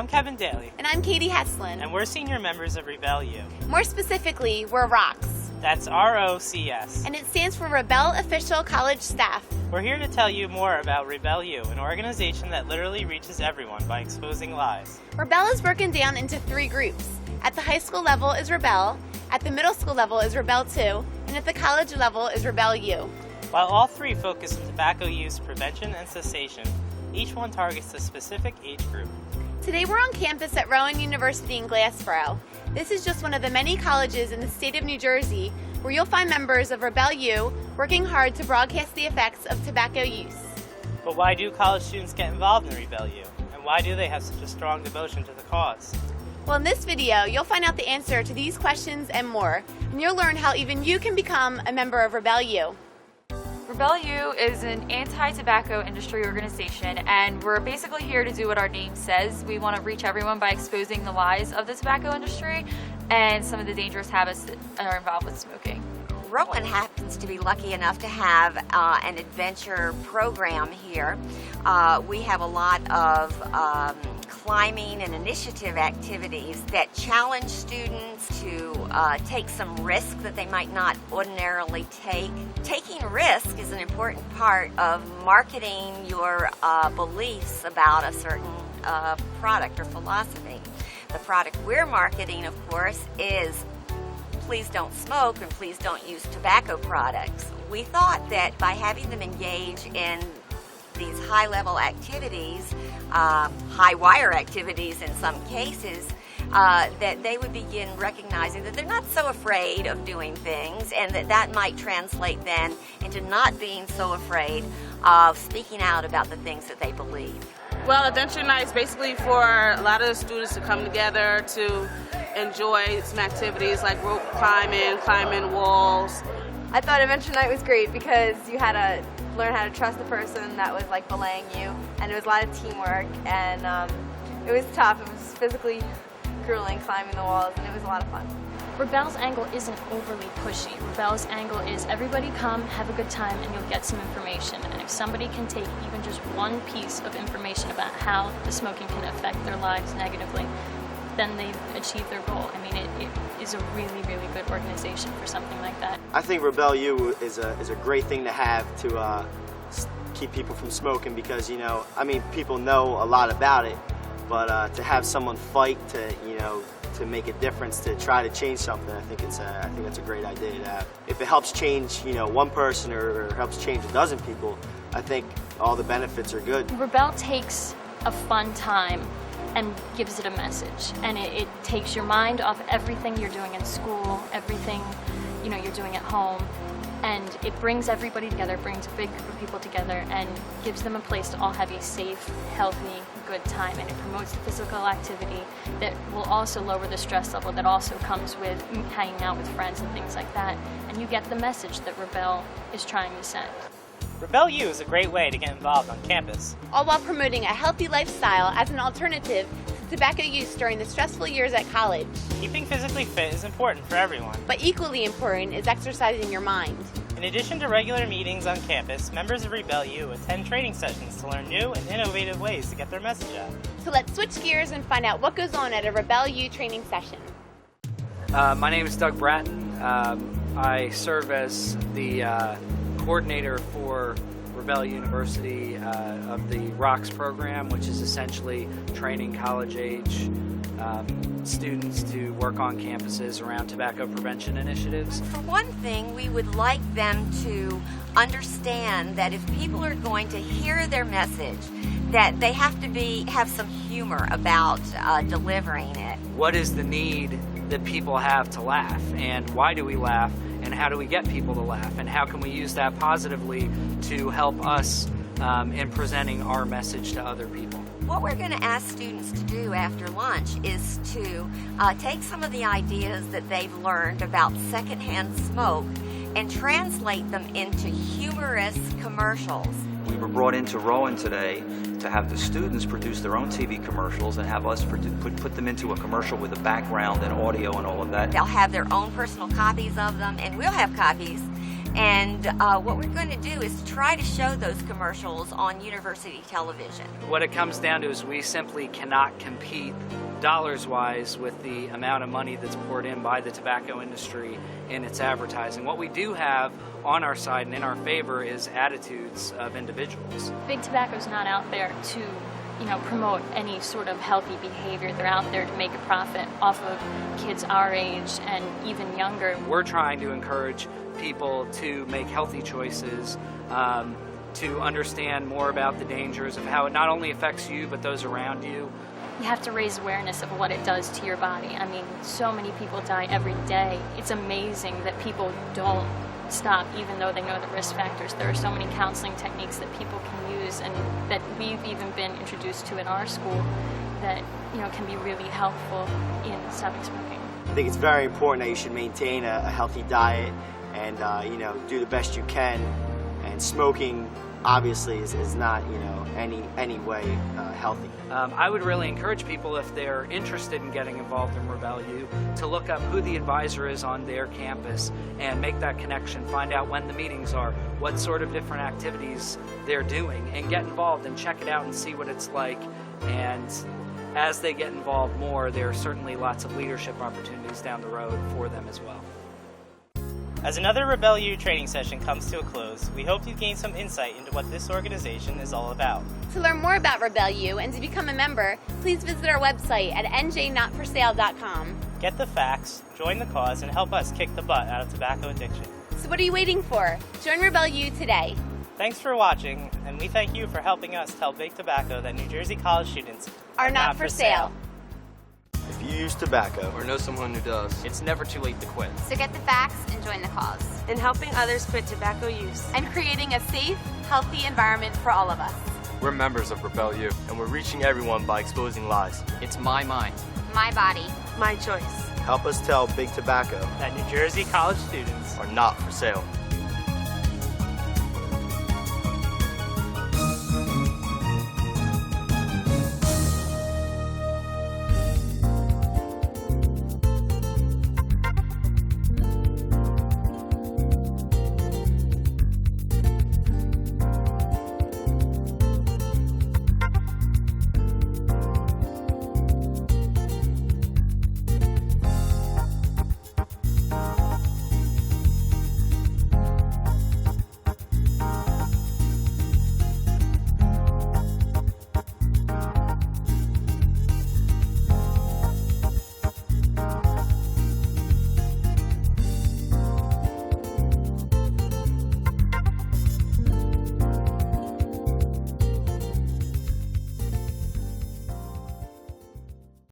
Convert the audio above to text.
I'm Kevin Daly. And I'm Katie Heslin. And we're senior members of Rebel U. More specifically, we're ROCS. That's ROCS. And it stands for Rebel Official College Staff. We're here to tell you more about Rebel U, an organization that literally reaches everyone by exposing lies. Rebel is broken down into 3 groups. At the high school level is Rebel, at the middle school level is Rebel 2, and at the college level is Rebel U. While all 3 focus on tobacco use prevention and cessation, each one targets a specific age group. Today we're on campus at Rowan University in Glassboro. This is just one of the many colleges in the state of New Jersey where you'll find members of Rebel U working hard to broadcast the effects of tobacco use. But why do college students get involved in Rebel U? And why do they have such a strong devotion to the cause? Well, in this video, you'll find out the answer to these questions and more, and you'll learn how even you can become a member of Rebel U. Rebel U is an anti-tobacco industry organization, and we're basically here to do what our name says. We want to reach everyone by exposing the lies of the tobacco industry and some of the dangerous habits that are involved with smoking. Rowan happens to be lucky enough to have an adventure program here. We have a lot of climbing and initiative activities that challenge students to take some risk that they might not ordinarily take. Taking risk is an important part of marketing your beliefs about a certain product or philosophy. The product we're marketing, of course, is please don't smoke and please don't use tobacco products. We thought that by having them engage in these high-level activities, high-wire activities in some cases, that they would begin recognizing that they're not so afraid of doing things, and that might translate then into not being so afraid of speaking out about the things that they believe. Well, Adventure Night is basically for a lot of the students to come together to enjoy some activities like rope climbing walls. I thought Adventure Night was great because you had to learn how to trust the person that was like belaying you, and it was a lot of teamwork, and it was tough. It was physically grueling climbing the walls, and it was a lot of fun. Rebel's angle isn't overly pushy. Rebel's angle is everybody come, have a good time, and you'll get some information. And if somebody can take even just one piece of information about how the smoking can affect their lives negatively, then they've achieved their goal. I mean, it is a really, really good organization for something like that. I think Rebel U is a great thing to have to keep people from smoking because, you know, I mean, people know a lot about it, but to have someone fight to, you know, to make a difference, to try to change something, I think that's a great idea to have. If it helps change, you know, one person or helps change a dozen people, I think all the benefits are good. Rebel takes a fun time and gives it a message, and it takes your mind off everything you're doing in school, everything, you know, you're doing at home, and it brings everybody together, brings a big group of people together, and gives them a place to all have a safe, healthy, good time, and it promotes the physical activity that will also lower the stress level that also comes with hanging out with friends and things like that, and you get the message that Rebel is trying to send. Rebel U is a great way to get involved on campus, all while promoting a healthy lifestyle as an alternative to tobacco use during the stressful years at college. Keeping physically fit is important for everyone. But equally important is exercising your mind. In addition to regular meetings on campus, members of Rebel U attend training sessions to learn new and innovative ways to get their message out. So let's switch gears and find out what goes on at a Rebel U training session. My name is Doug Bratton. I serve as the coordinator for Rebel University of the ROCS program, which is essentially training college-age students to work on campuses around tobacco prevention initiatives. For one thing, we would like them to understand that if people are going to hear their message, that they have to have some humor about delivering it. What is the need that people have to laugh, and why do we laugh, and how do we get people to laugh, and how can we use that positively to help us in presenting our message to other people? What we're going to ask students to do after lunch is to take some of the ideas that they've learned about secondhand smoke and translate them into humorous commercials. We were brought into Rowan today to have the students produce their own TV commercials and have us put them into a commercial with a background and audio and all of that. They'll have their own personal copies of them, and we'll have copies And what we're going to do is try to show those commercials on university television. What it comes down to is we simply cannot compete dollars-wise with the amount of money that's poured in by the tobacco industry in its advertising. What we do have on our side and in our favor is attitudes of individuals. Big Tobacco's not out there to, promote any sort of healthy behavior. They're out there to make a profit off of kids our age and even younger. We're trying to encourage people to make healthy choices, to understand more about the dangers of how it not only affects you but those around you. You have to raise awareness of what it does to your body. I mean, so many people die every day. It's amazing that people don't stop even though they know the risk factors. There are so many counseling techniques that people can use and that we've even been introduced to in our school that, can be really helpful in stopping smoking. I think it's very important that you should maintain a healthy diet and, do the best you can. And smoking, obviously, is not, any way healthy. I would really encourage people, if they're interested in getting involved in Rebel U, to look up who the advisor is on their campus and make that connection, find out when the meetings are, what sort of different activities they're doing, and get involved and check it out and see what it's like. And as they get involved more, there are certainly lots of leadership opportunities down the road for them as well. As another Rebel U training session comes to a close, we hope you gain some insight into what this organization is all about. To learn more about Rebel U and to become a member, please visit our website at njnotforsale.com. Get the facts, join the cause, and help us kick the butt out of tobacco addiction. So what are you waiting for? Join Rebel U today. Thanks for watching, and we thank you for helping us tell Big Tobacco that New Jersey college students are not for sale. If you use tobacco or know someone who does, it's never too late to quit. So get the facts and join the cause. In helping others quit tobacco use. And creating a safe, healthy environment for all of us. We're members of Rebel U, and we're reaching everyone by exposing lies. It's my mind. My body. My choice. Help us tell Big Tobacco that New Jersey college students are not for sale.